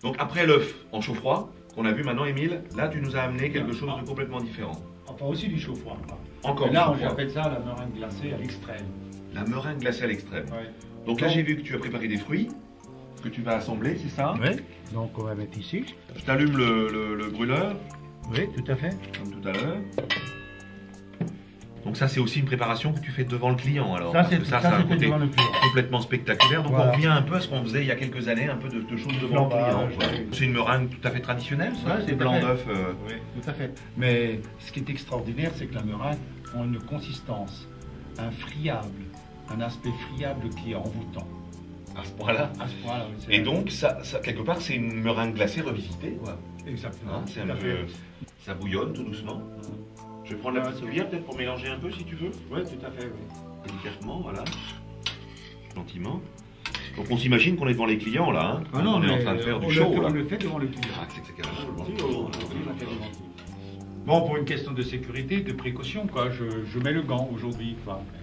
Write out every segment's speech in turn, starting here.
Donc après l'œuf en chaud froid, qu'on a vu maintenant, Émile, là tu nous as amené quelque chose de complètement différent. Enfin aussi du chaud froid. Encore là, du chaud froid. j'appelle ça la meringue glacée à l'extrême. La meringue glacée à l'extrême. Ouais. Donc là j'ai vu que tu as préparé des fruits, que tu vas assembler, c'est ça? Oui. Donc on va mettre ici. Je t'allume le brûleur, Oui, tout à fait. comme tout à l'heure. Donc ça c'est aussi une préparation que tu fais devant le client alors. Ça, parce que c'est un côté devant le client. complètement spectaculaire. Donc Voilà. on revient un peu à ce qu'on faisait il y a quelques années, un peu de choses devant le client. Flambage, oui. C'est une meringue tout à fait traditionnelle, ça, Ouais, des tout à blancs fait. d'œufs. Oui, tout à fait. Mais ce qui est extraordinaire, c'est que la meringue a une consistance, un friable, un aspect friable qui est envoûtant. À ce point-là. À ce point-là, oui, c'est Et vrai. donc, ça, quelque part, c'est une meringue glacée revisitée, quoi. Exactement. Hein, c'est tout un à peu, fait. ça bouillonne tout doucement. Je vais prendre la Ouais, petite c'est cuillère peut-être pour mélanger un peu si tu veux. Oui, tout à fait. Oui. Délicatement, voilà. Gentiment. Donc on s'imagine qu'on est devant les clients là. Hein. Ah non, on est mais en train de faire du on show là. le fait devant le client. Ah, c'est carrément. Bon, pour une question de sécurité, de précaution, quoi, je mets le gant aujourd'hui. Quoi. Mais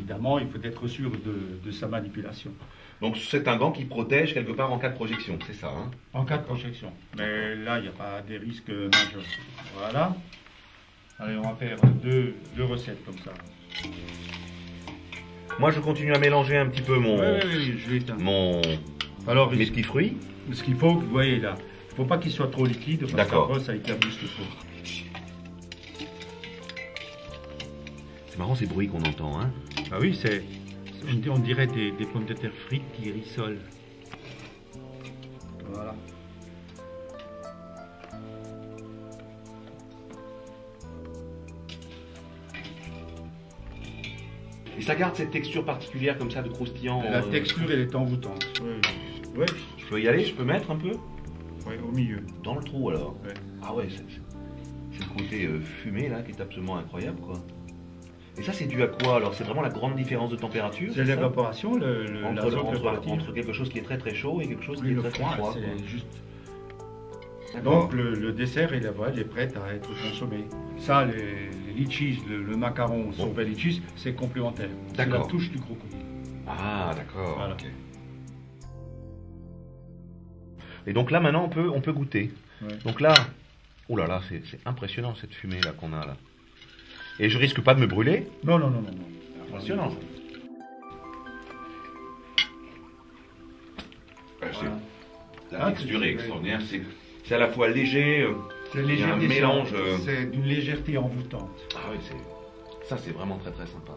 évidemment, il faut être sûr de sa manipulation. Donc c'est un gant qui protège quelque part en cas de projection, c'est ça. Hein. En cas de projection. Mais là, il n'y a pas des risques majeurs. Voilà. Allez, on va faire deux recettes comme ça. Moi je continue à mélanger un petit peu mon, Oui, je l'éteins. Alors, mes petits fruits. ce qu'il faut, vous voyez là, il ne faut pas qu'il soit trop liquide parce D'accord. qu'après, ça éclabousse le pot. C'est marrant ces bruits qu'on entend. Hein. Ah oui, on dirait des pommes de terre frites qui rissolent. Voilà. Et ça garde cette texture particulière comme ça de croustillant. La texture, elle est envoûtante. Oui. Je peux y aller, je peux mettre un peu Oui, au milieu. dans le trou alors. Ouais. Ah ouais, c'est le côté fumé là qui est absolument incroyable quoi. Et ça c'est dû à quoi alors? C'est vraiment la grande différence de température? C'est ça l'évaporation, l'azote peut partir. entre quelque chose qui est très très chaud et quelque chose Oui, qui est le très très froid, froid. c'est juste. D'accord. Donc le dessert, il est prêt à être consommé. Ça, les litchis, le macaron sorbet litchis, c'est complémentaire. C'est la D'accord. touche du crocodile. Ah d'accord. Voilà. Ok. Et donc là maintenant on peut goûter. Ouais. Donc là, oh là là, c'est impressionnant cette fumée là qu'on a là. Et je risque pas de me brûler. Non. Impressionnant. Voilà. La Ah, texture c'est- est extraordinaire. C'est à la fois léger. C'est Il y a un léger, mélange. c'est d'une légèreté envoûtante. Ah oui, ça c'est vraiment très très sympa.